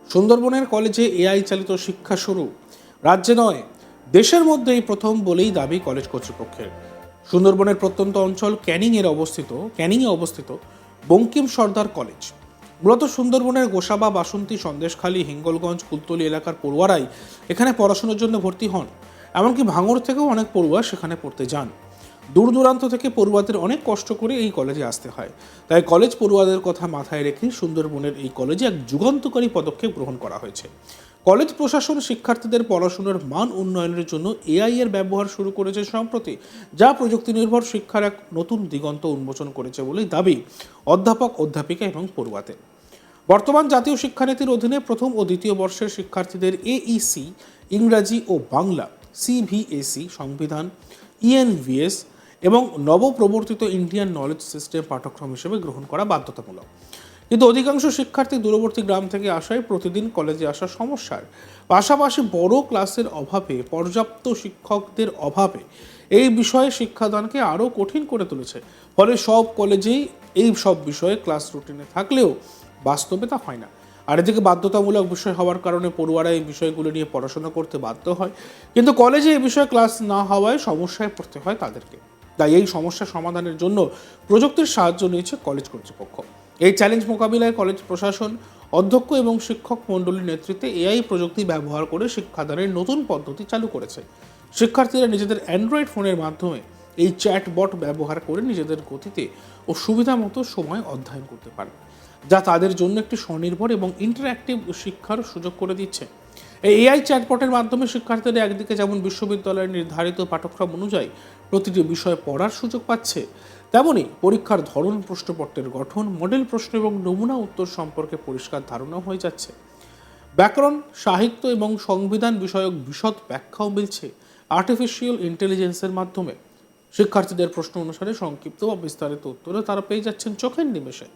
সুন্দরবনের কলেজে এআই চালিত শিক্ষা শুরু। রাজ্যে নয়, দেশের মধ্যেই প্রথম বলেই দাবি কলেজ কর্তৃপক্ষের। সুন্দরবনের প্রত্যন্ত অঞ্চল ক্যানিংয়ে অবস্থিত বঙ্কিম সর্দার কলেজ। মূলত সুন্দরবনের গোসাবা, বাসন্তী, সন্দেশখালী, হিঙ্গলগঞ্জ, কুলতলি এলাকার পড়ুয়ারাই এখানে পড়াশোনার জন্য ভর্তি হন। এমনকি ভাঙড় থেকেও অনেক পড়ুয়া সেখানে পড়তে যান। দূর দূরান্ত থেকে পড়ুয়াদের অনেক কষ্ট করে এই কলেজে আসতে হয়। তাই কলেজ পড়ুয়াদের কথা মাথায় রেখে সুন্দরবনের এই কলেজে এক যুগান্তকারী পদক্ষেপ গ্রহণ করা হয়েছে। কলেজ প্রশাসন শিক্ষার্থীদের পড়াশোনার মান উন্নয়নের জন্য এআই এর ব্যবহার শুরু করেছে সম্প্রতি, যা প্রযুক্তি নির্ভর শিক্ষার এক নতুন দিগন্ত উন্মোচন করেছে বলেই দাবি অধ্যাপক, অধ্যাপিকা এবং পড়ুয়াদের। বর্তমান জাতীয় শিক্ষানীতির অধীনে প্রথম ও দ্বিতীয় বর্ষের শিক্ষার্থীদের এইসি, ইংরাজি ও বাংলা, সিভিএসই, সংবিধান, ইএনভিএস এবং নবপ্রবর্তিত ইন্ডিয়ান নলেজ সিস্টেম পাঠ্যক্রম হিসেবে গ্রহণ করা বাধ্যতামূলক। কিন্তু অধিকাংশ শিক্ষার্থী দূরবর্তী গ্রাম থেকে আসায় প্রতিদিন কলেজে আসা সমস্যার পাশাপাশি বড় ক্লাসের অভাবে, পর্যাপ্ত শিক্ষকদের অভাবে এই বিষয়ে শিক্ষাদানকে আরও কঠিন করে তুলেছে। ফলে সব কলেজেই এই সব বিষয়ে ক্লাস রুটিনে থাকলেও বাস্তবে তা হয় না। আর এদিকে বাধ্যতামূলক বিষয় হওয়ার কারণে পড়ুয়ারা এই বিষয়গুলো নিয়ে পড়াশোনা করতে বাধ্য হয়, কিন্তু কলেজে এই বিষয়ে ক্লাস না হওয়ায় সমস্যায় পড়তে হয় তাদেরকে। তাই এই সমস্যা সমাধানের জন্য প্রযুক্তির সাহায্য নিয়েছে কলেজ কর্তৃপক্ষ। এই চ্যালেঞ্জ মোকাবিলায় কলেজ প্রশাসন, অধ্যক্ষ এবং শিক্ষক মণ্ডলীর নেতৃত্বে এআই প্রযুক্তি ব্যবহার করে শিক্ষাদানের নতুন পদ্ধতি চালু করেছে। শিক্ষার্থীরা নিজেদের অ্যান্ড্রয়েড ফোনের মাধ্যমে এই চ্যাটবট ব্যবহার করে নিজেদের গতিতে ও সুবিধা মতো সময় অধ্যয়ন করতে পারে, যা তাদের জন্য একটি স্বনির্ভর এবং ইন্টারঅ্যাক্টিভ শিক্ষার সুযোগ করে দিচ্ছে। এই এআই চ্যাটবটের মাধ্যমে শিক্ষার্থীরা একদিকে যেমন বিশ্ববিদ্যালয়ের নির্ধারিত পাঠ্যক্রম অনুযায়ী প্রতিটি বিষয় পড়ার সুযোগ পাচ্ছে, তেমনি পরীক্ষার ধরন, প্রশ্নপত্রের গঠন, মডেল প্রশ্ন এবং নমুনা উত্তর সম্পর্কে পরিষ্কার ধারণা হয়ে যাচ্ছে। ব্যাকরণ, সাহিত্য এবং সংবিধান বিষয়ক বিশদ ব্যাখ্যাও মিলছে আর্টিফিশিয়াল ইন্টেলিজেন্সের মাধ্যমে। শিক্ষার্থীদের প্রশ্ন অনুসারে সংক্ষিপ্ত বা বিস্তারিত উত্তরে তারা পেয়ে যাচ্ছেন চোখের নিমেষে।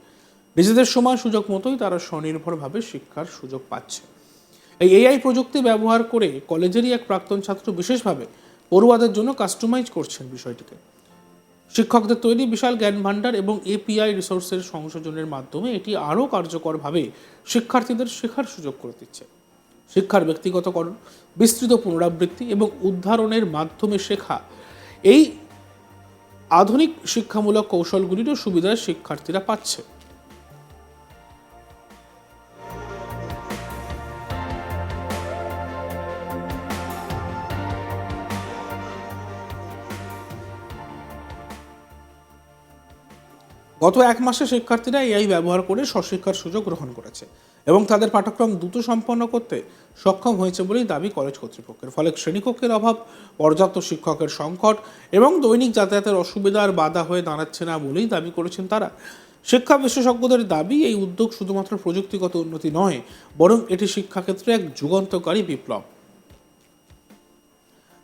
নিজেদের সময় সুযোগ মতোই তারা স্বনির্ভরভাবে শিক্ষার সুযোগ পাচ্ছে। এই এআই প্রযুক্তি ব্যবহার করে কলেজেরই এক প্রাক্তন ছাত্র বিশেষভাবে পড়ুয়াদের জন্য কাস্টমাইজ করছেন বিষয়টিকে। শিক্ষকদের তৈরি বিশাল জ্ঞান ভাণ্ডার এবং এপিআই রিসোর্সের সংযোজনের মাধ্যমে এটি আরও কার্যকরভাবে শিক্ষার্থীদের শেখার সুযোগ করে দিচ্ছে। শিক্ষার ব্যক্তিগতকরণ, বিস্তৃত পুনরাবৃত্তি এবং উদ্ধারণের মাধ্যমে শেখা, এই আধুনিক শিক্ষামূলক কৌশলগুলিরও সুবিধা শিক্ষার্থীরা পাচ্ছে। গত এক মাসে শিক্ষার্থীরা এআই ব্যবহার করে স্বশিক্ষার সুযোগ গ্রহণ করেছে এবং তাদের পাঠ্যক্রম দ্রুত সম্পন্ন করতে সক্ষম হয়েছে বলেই দাবি কলেজ কর্তৃপক্ষের। ফলে শ্রেণীকক্ষের অভাব, পর্যাপ্ত শিক্ষকের সংকট এবং দৈনিক যাতায়াতের অসুবিধা আর বাধা হয়ে দাঁড়াচ্ছে না বলেই দাবি করেছেন তারা। শিক্ষা বিশেষজ্ঞদের দাবি, এই উদ্যোগ শুধুমাত্র প্রযুক্তিগত উন্নতি নয়, বরং এটি শিক্ষাক্ষেত্রে এক যুগান্তকারী বিপ্লব।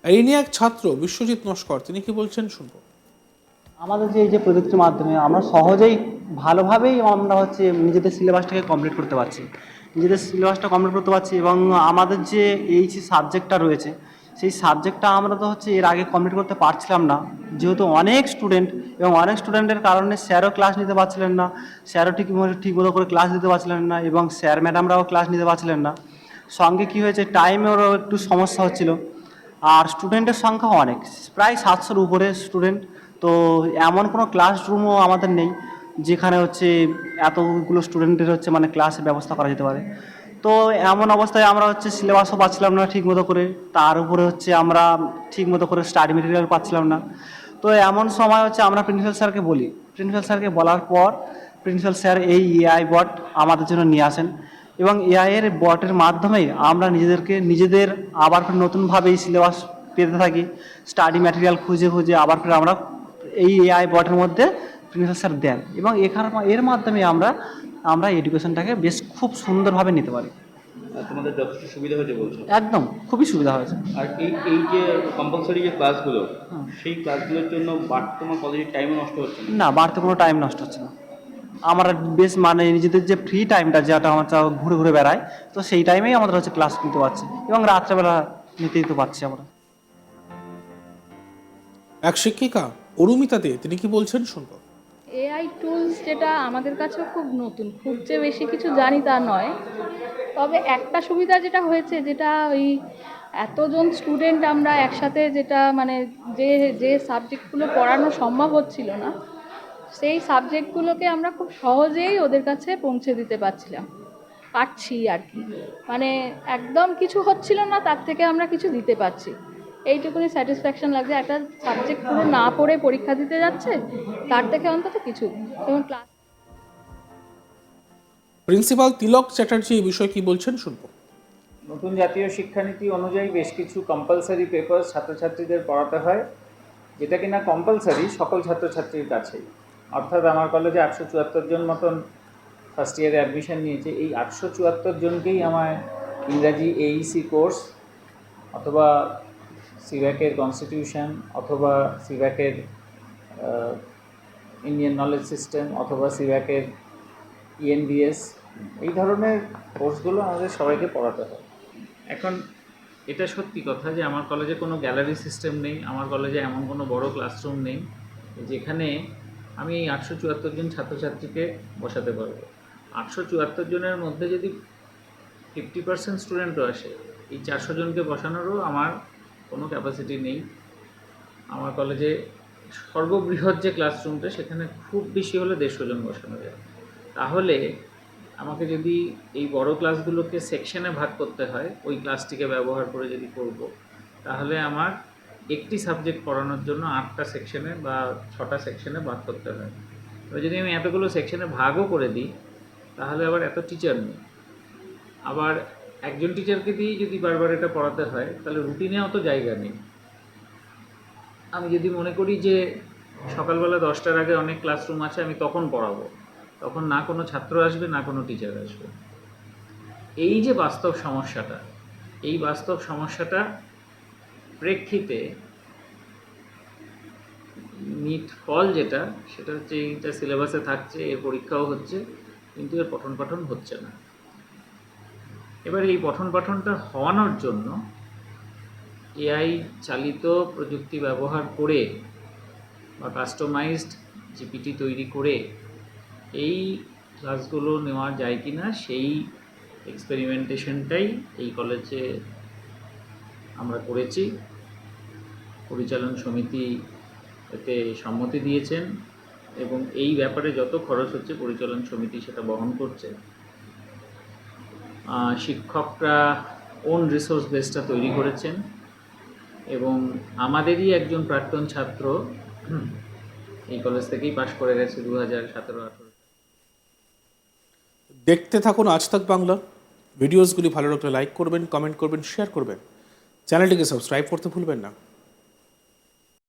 এই নিয়ে এক ছাত্র বিশ্বজিৎ নস্কর, তিনি কি বলছেন শুনবো। আমাদের যে এই যে প্রযুক্তির মাধ্যমে আমরা সহজেই ভালোভাবেই আমরা নিজেদের সিলেবাসটাকে কমপ্লিট করতে পারছি, নিজেদের সিলেবাসটা কমপ্লিট করতে পারছি এবং আমাদের যে এই যে সাবজেক্টটা রয়েছে সেই সাবজেক্টটা আমরা তো এর আগে কমপ্লিট করতে পারছিলাম না, যেহেতু অনেক স্টুডেন্ট এবং অনেক স্টুডেন্টের কারণে স্যারও ক্লাস নিতে পারছিলেন না, স্যারও ঠিকমতো করে ক্লাস দিতে পারছিলেন না এবং স্যার ম্যাডামরাও ক্লাস নিতে পারছিলেন না। সঙ্গে কী হয়েছে, টাইমেরও একটু সমস্যা হচ্ছিল। আর স্টুডেন্টের সংখ্যা অনেক, প্রায় 700-র উপরে স্টুডেন্ট। তো এমন কোনো ক্লাসরুমও আমাদের নেই যেখানে এতগুলো স্টুডেন্টের মানে ক্লাসের ব্যবস্থা করা যেতে পারে। তো এমন অবস্থায় আমরা সিলেবাসও পাচ্ছিলাম না ঠিকমতো করে, তার উপরে আমরা ঠিকমতো করে স্টাডি মেটেরিয়াল পাচ্ছিলাম না। তো এমন সময় আমরা প্রিন্সিপাল স্যারকে বলি, প্রিন্সিপাল স্যারকে বলার পর প্রিন্সিপাল স্যার এই এআই বট আমাদের জন্য নিয়ে আসেন এবং এআই এর বটের মাধ্যমেই আমরা নিজেদের আবার নতুনভাবে এই সিলেবাস পেতে থাকি, স্টাডি ম্যাটেরিয়াল খুঁজে খুঁজে আবার ফের আমরা এই এআই বটের মধ্যে প্রিন্সিপাল স্যার দেন এবং এর মাধ্যমে আমরা এডুকেশনটাকে বেশ খুব সুন্দরভাবে নিতে পারি। তোমাদের যথেষ্ট সুবিধা হয়েছে বলছো? একদম খুবই সুবিধা হয়েছে। আর এই যে কম্পালসারি যে ক্লাসগুলো, সেই ক্লাসগুলোর জন্য তোমার কলেজের টাইমও নষ্ট হচ্ছে না? না, বাড়তে কোনো টাইম নষ্ট হচ্ছে না। আমরা বেশ নিজেদের যে ফ্রি টাইমটা যেটা আমরা ঘুরে ঘুরে বেড়াই, তো সেই টাইমেই আমাদের ক্লাস নিতে পারছি এবং রাত্রেবেলা নিতেই তো পারছি আমরা। এক শিক্ষিকা অরুমিতা দে, তিনি কি বলছেন শুনবো। এআই টুলস যেটা আমাদের কাছেও খুব নতুন, খুব যে বেশি কিছু জানি তা নয়, তবে একটা সুবিধা যেটা হয়েছে, যেটা ওই এতজন স্টুডেন্ট আমরা একসাথে, যেটা মানে যে যে সাবজেক্টগুলো পড়ানো সম্ভব হচ্ছিল না, সেই সাবজেক্টগুলোকে আমরা খুব সহজেই ওদের কাছে পৌঁছে দিতে পারছি আর কি। মানে একদম কিছু হচ্ছিল না, তার থেকে আমরা কিছু দিতে পারছি, এইটুকুনি স্যাটিসফ্যাকশন লাগছে। একটা সাবজেক্ট পুরো না পড়ে পরীক্ষা দিতে যাচ্ছে, তার থেকে অন্তত কিছু, যেমন ক্লাস। প্রিন্সিপাল তিলক চ্যাটার্জি এই বিষয়ে কি বলছেন শুনবো। নতুন জাতীয় শিক্ষানীতি অনুযায়ী বেশ কিছু কম্পালসারি পেপার ছাত্রছাত্রীদের পড়াতে হয়, যেটা কিনা কম্পালসারি সকল ছাত্রছাত্রীর কাছেই। অর্থাৎ আমার কলেজে 874 জন মতন ফার্স্ট ইয়ারে অ্যাডমিশন নিয়েছে। এই 874 জনকেই আমায় ইংরাজি এইসি কোর্স অথবা সিভ্যাকের কনস্টিটিউশন অথবা সিভ্যাকের ইন্ডিয়ান নলেজ সিস্টেম অথবা সিভ্যাকের ইএনবিএস, এই ধরনের কোর্সগুলো আমাদের সবাইকে পড়াতে হয়। এখন এটা সত্যি কথা যে আমার কলেজে কোনো গ্যালারি সিস্টেম নেই, আমার কলেজে এমন কোনো বড় ক্লাসরুম নেই যেখানে আমি এই 874 জন ছাত্রছাত্রীকে বসাতে পারবো। 874 জনের মধ্যে যদি 50% স্টুডেন্টও আসে, এই 400 জনকে বসানোরও আমার কোনো ক্যাপাসিটি নেই। আমার কলেজে সর্ববৃহৎ যে ক্লাসরুমটা, সেখানে খুব বেশি হলে 150 জন বসানো যায়। তাহলে আমাকে যদি এই বড় ক্লাসগুলোকে সেকশনে ভাগ করতে হয়, ওই ক্লাসটিকে ব্যবহার করে যদি করব, তাহলে আমার একটি সাবজেক্ট পড়ানোর জন্য 8টা সেকশনে বা 6টা সেকশনে ভাগ করতে হয়। এবার যদি আমি এতগুলো সেকশনে ভাগও করে দিই, তাহলে আবার এত টিচার নেই। আবার একজন টিচারকে দিয়েই যদি বারবার এটা পড়াতে হয়, তাহলে রুটিনে অত জায়গা নেই। আমি যদি মনে করি যে সকালবেলা 10টার আগে অনেক ক্লাসরুম আছে, আমি তখন পড়াবো, তখন না কোনো ছাত্র আসবে না কোনো টিচার আসবে। এই যে বাস্তব সমস্যাটা, এই বাস্তব সমস্যাটা প্রেক্ষিতে নিট ফল যেটা, সেটা হচ্ছে এইটা সিলেবাসে থাকছে, এর পরীক্ষাও হচ্ছে, কিন্তু এর পঠন পাঠন হচ্ছে না। এবার এই পঠন পাঠনটা হওয়ানোর জন্য এআই চালিত প্রযুক্তি ব্যবহার করে বা কাস্টমাইজড জিপিটি তৈরি করে এই ক্লাসগুলো নেওয়া যায় কি না, সেই এক্সপেরিমেন্টেশনটাই এই কলেজে আমরা করেছি। পরিচালন সমিতি এতে সম্মতি দিয়েছেন এবং এই ব্যাপারে যত খরচ হচ্ছে পরিচালন সমিতি সেটা বহন করছে। শিক্ষকরা ওন রিসোর্স বেসটা তৈরি করেছেন এবং আমাদেরই একজন প্রাক্তন ছাত্র এই কলেজ থেকেই পাশ করে গেছে 2017-18। দেখতে থাকুন আজ তাক বাংলা। ভিডিওসগুলি ভালো লাগলে লাইক করবেন, কমেন্ট করবেন, শেয়ার করবেন। চ্যানেলটিকে সাবস্ক্রাইব করতে ভুলবেন না।